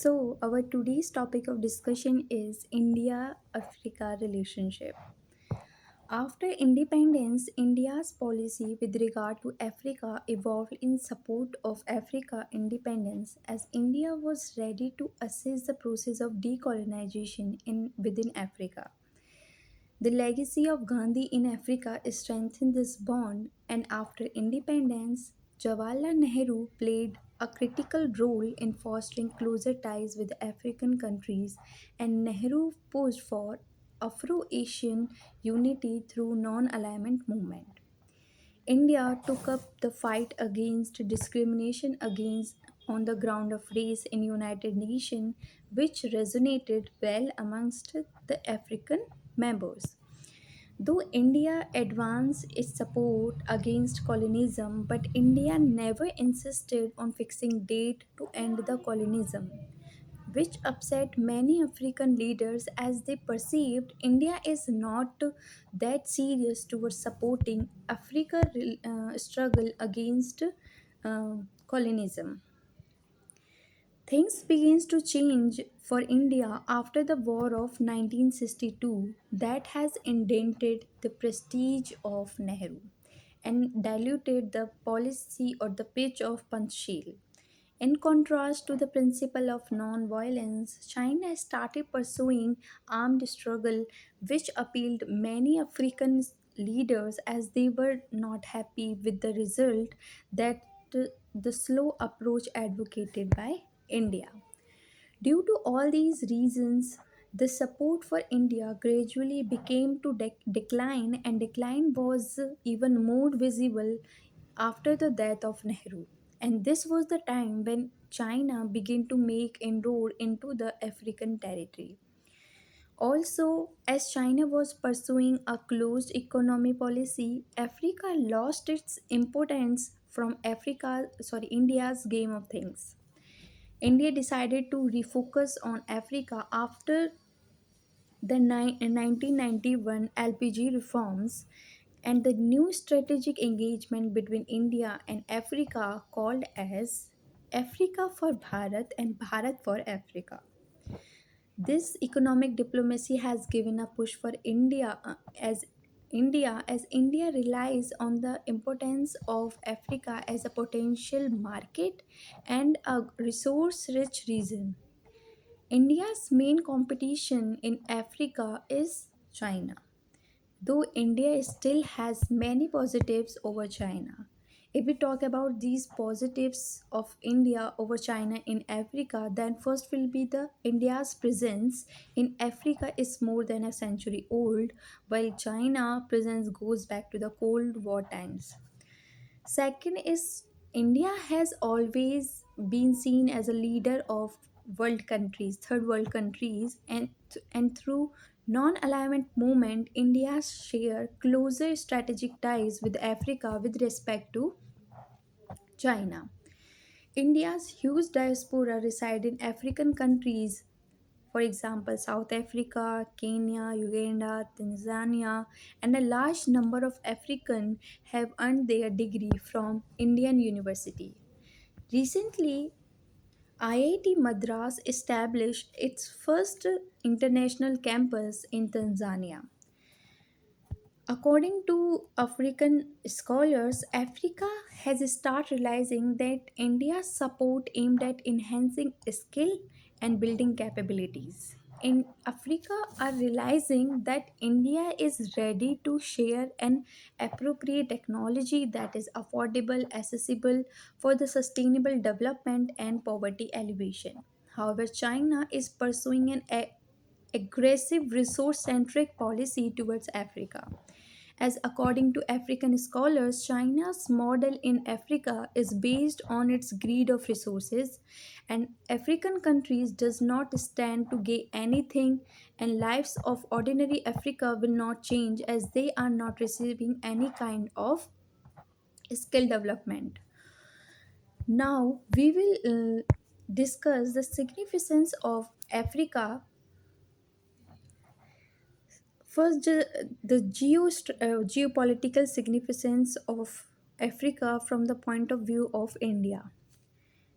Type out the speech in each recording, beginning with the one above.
Our today's topic of discussion is India Africa relationship. After independence, India's policy with regard to Africa evolved in support of Africa independence as India was ready to assist the process of decolonization within Africa. The legacy of Gandhi in Africa strengthened this bond, and after independence, Jawaharlal Nehru played a critical role in fostering closer ties with African countries, and Nehru pushed for Afro Asian unity through non alignment movement. India took up the fight against discrimination against on the ground of race in United Nations, which resonated well amongst the African members. Though India advanced its support against colonialism, but India never insisted on fixing date to end the colonialism, which upset many African leaders as they perceived India is not that serious towards supporting Africa struggle against colonialism. Things begins to change for India after the War of 1962 that has indented the prestige of Nehru and diluted the policy or the pitch of Panchsheel. In contrast to the principle of non-violence, China started pursuing armed struggle which appealed many African leaders as they were not happy with the result that the slow approach advocated by India. Due to all these reasons, the support for India gradually became to decline, and decline was even more visible after the death of Nehru. And this was the time when China began to make inroad into the African territory. Also, as China was pursuing a closed economy policy, Africa lost its importance from India's game of things. India decided to refocus on Africa after the 1991 LPG reforms and the new strategic engagement between India and Africa called as Africa for Bharat and Bharat for Africa. This economic diplomacy has given a push for India as India relies on the importance of Africa as a potential market and a resource rich region. India's main competition in Africa is China, though India still has many positives over China. If we talk about these positives of India over China in Africa, then first will be the India's presence in Africa is more than a century old, while China presence goes back to the Cold War times. Second is India has always been seen as a leader of world countries, third world countries, and through non-alignment movement, India share closer strategic ties with Africa with respect to China. India's huge diaspora reside in African countries, for example, South Africa, Kenya, Uganda, Tanzania, and a large number of Africans have earned their degree from Indian university. Recently, IIT Madras established its first international campus in Tanzania. According to African scholars, Africa has started realizing that India's support aimed at enhancing skill and building capabilities. In Africa are realizing that India is ready to share and appropriate technology that is affordable, accessible for the sustainable development and poverty alleviation. However, China is pursuing an aggressive resource centric policy towards Africa. As according to African scholars, China's model in Africa is based on its greed of resources, and African countries does not stand to gain anything, and lives of ordinary Africa will not change as they are not receiving any kind of skill development. Now we will discuss the significance of Africa. First, geopolitical significance of Africa from the point of view of India.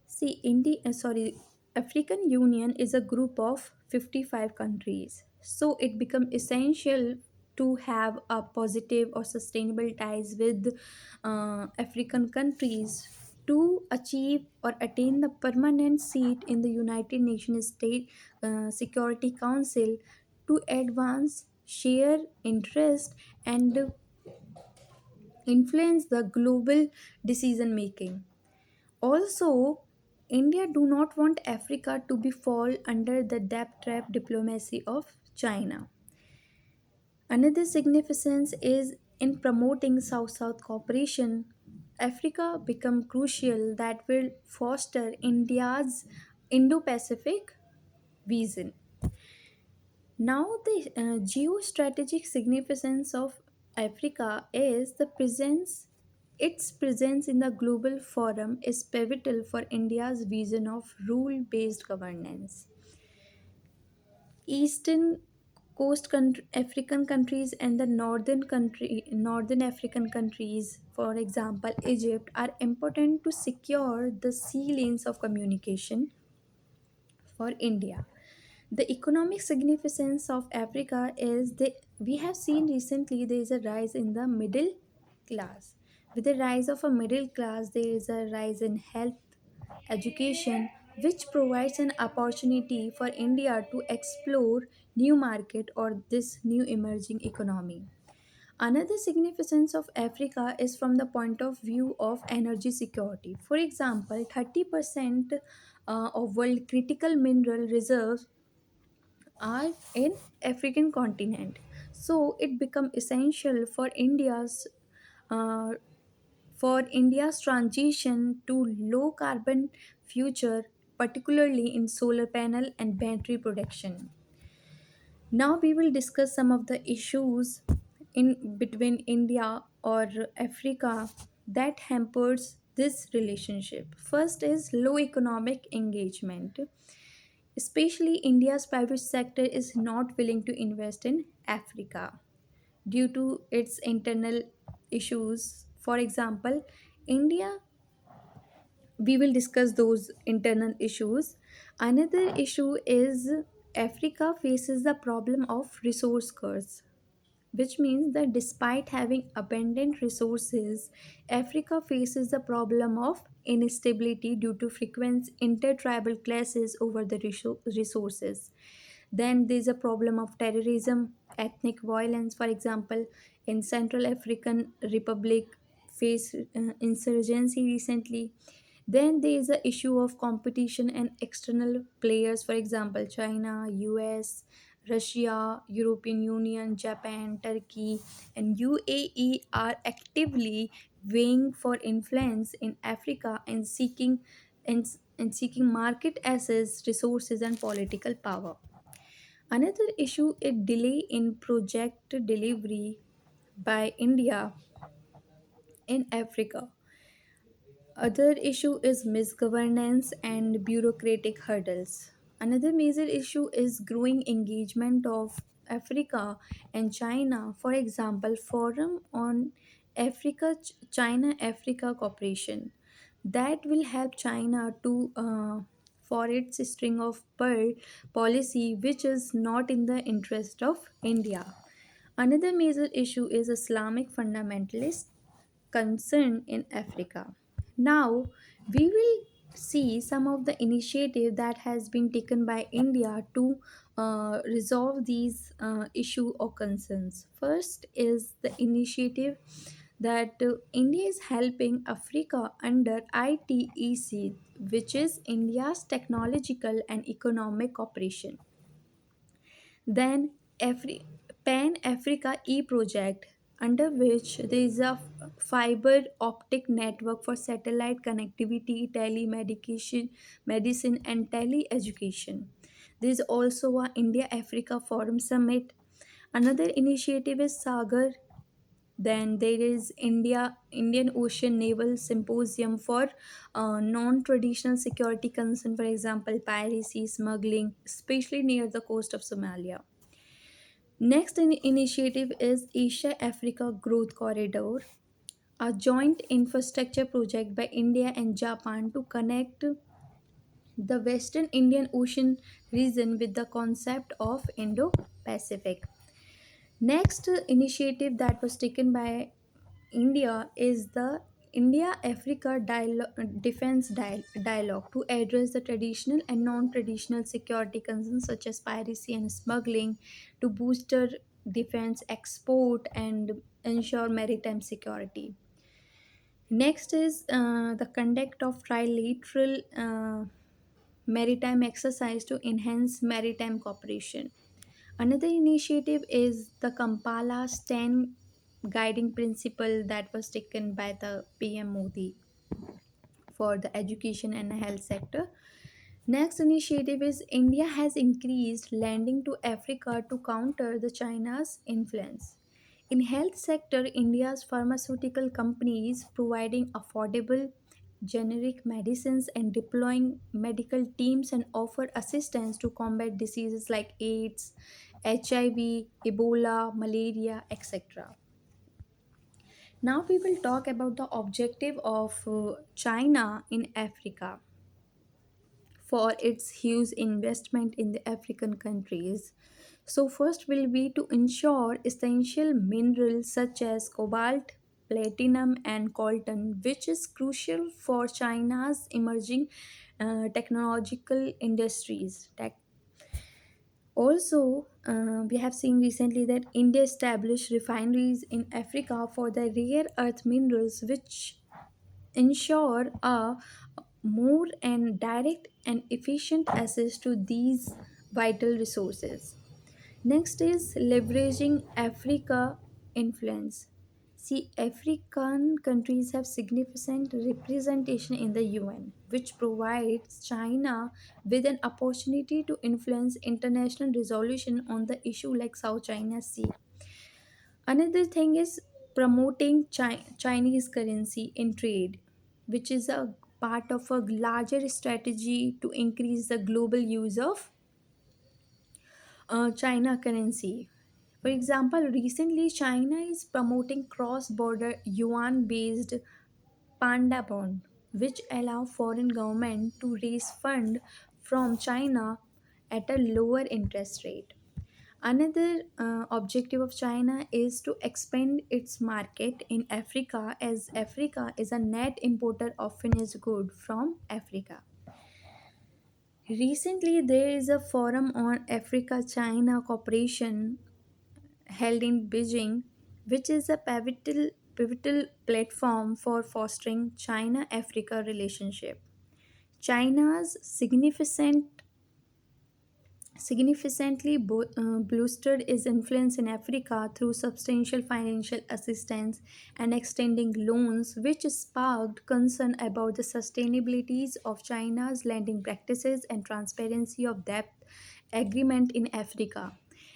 See, India, sorry. African Union is a group of 55 countries. So it becomes essential to have a positive or sustainable ties with African countries to achieve or attain the permanent seat in the United Nations State Security Council, to advance share interest and influence the global decision making. Also, India do not want Africa to be fall under the debt trap diplomacy of China. Another significance is in promoting South-South cooperation. Africa become crucial that will foster India's Indo-Pacific vision. Now, the geostrategic significance of Africa is the presence. Its presence in the global forum is pivotal for India's vision of rule-based governance. Eastern African countries and the northern African countries, for example, Egypt, are important to secure the sea lanes of communication for India. The economic significance of Africa is we have seen recently there is a rise in the middle class. With the rise of a middle class, there is a rise in health, education, which provides an opportunity for India to explore new market or this new emerging economy. Another significance of Africa is from the point of view of energy security. For example, 30% of world critical mineral reserves are in African continent. So it become essential uh, for India's transition to low carbon future, particularly in solar panel and battery production. Now we will discuss some of the issues in between India or Africa that hampers this relationship. First is low economic engagement. Especially India's private sector is not willing to invest in Africa due to its internal issues. For example, India, we will discuss those internal issues. Another issue is Africa faces the problem of resource curse, which means that despite having abundant resources, Africa faces the problem of instability due to frequent intertribal clashes over the resources. Then there's a problem of terrorism, ethnic violence. For example, in Central African Republic, face insurgency recently. Then there is the issue of competition and external players, for example, China, US, Russia, European Union, Japan, Turkey, and UAE are actively weighing for influence in Africa and seeking market access, resources, and political power. Another issue is delay in project delivery by India in Africa. Other issue is misgovernance and bureaucratic hurdles. Another major issue is growing engagement of Africa and China. For example, Forum on Africa China Africa Cooperation that will help China to for its string of pearl policy, which is not in the interest of India. Another major issue is Islamic fundamentalist concern in Africa. Now, we will see some of the initiative that has been taken by India to resolve these issue or concerns. First is the initiative that India is helping Africa under ITEC, which is India's technological and economic cooperation. Then Pan Africa E project, under which there is a fiber optic network for satellite connectivity, telemedication, medicine, and tele-education. There is also a India Africa Forum Summit. Another initiative is Sagar. Then there is Indian Ocean Naval Symposium for non-traditional security concern, for example, piracy, smuggling, especially near the coast of Somalia. Next initiative is Asia Africa Growth Corridor, a joint infrastructure project by India and Japan to connect the Western Indian Ocean region with the concept of Indo Pacific. Next initiative that was taken by India is the India Africa Dialogue to address the traditional and non traditional security concerns such as piracy and smuggling, to booster defense export and ensure maritime security. Next is the conduct of trilateral maritime exercise to enhance maritime cooperation. Another initiative is the Kampala STEM guiding principle that was taken by the PM Modi for the education and health sector. Next initiative is India has increased lending to Africa to counter the China's influence. In health sector, India's pharmaceutical companies providing affordable generic medicines and deploying medical teams and offer assistance to combat diseases like AIDS, HIV, Ebola, malaria, etc. Now we will talk about the objective of China in Africa for its huge investment in the African countries. So, first will be to ensure essential minerals such as cobalt, platinum, and coltan, which is crucial for China's emerging technological industries. Also, we have seen recently that India established refineries in Africa for the rare earth minerals, which ensure a more and direct and efficient access to these vital resources. Next is leveraging Africa influence. See, African countries have significant representation in the UN, which provides China with an opportunity to influence international resolution on the issue like South China Sea. Another thing is promoting Chinese currency in trade, which is a part of a larger strategy to increase the global use of China currency. For example, recently China is promoting cross-border yuan-based panda bond, which allow foreign government to raise fund from China at a lower interest rate. Another objective of China is to expand its market in Africa, as Africa is a net importer of finished goods from Africa. Recently, there is a forum on Africa China cooperation held in Beijing, which is a pivotal platform for fostering China Africa relationship. China's significantly boosted its influence in Africa through substantial financial assistance and extending loans, which sparked concern about the sustainabilities of China's lending practices and transparency of debt agreement in Africa.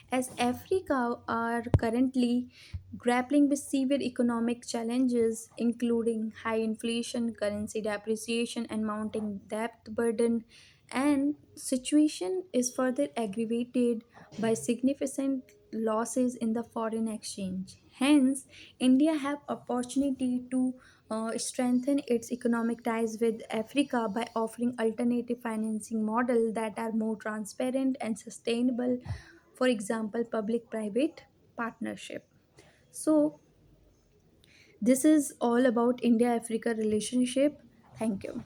As Africa are currently grappling with severe economic challenges, including high inflation, currency depreciation, and mounting debt burden, and situation is further aggravated by significant losses in the foreign exchange. Hence, India have opportunity to strengthen its economic ties with Africa by offering alternative financing model that are more transparent and sustainable. For example, public-private partnership. So, this is all about India-Africa relationship. Thank you.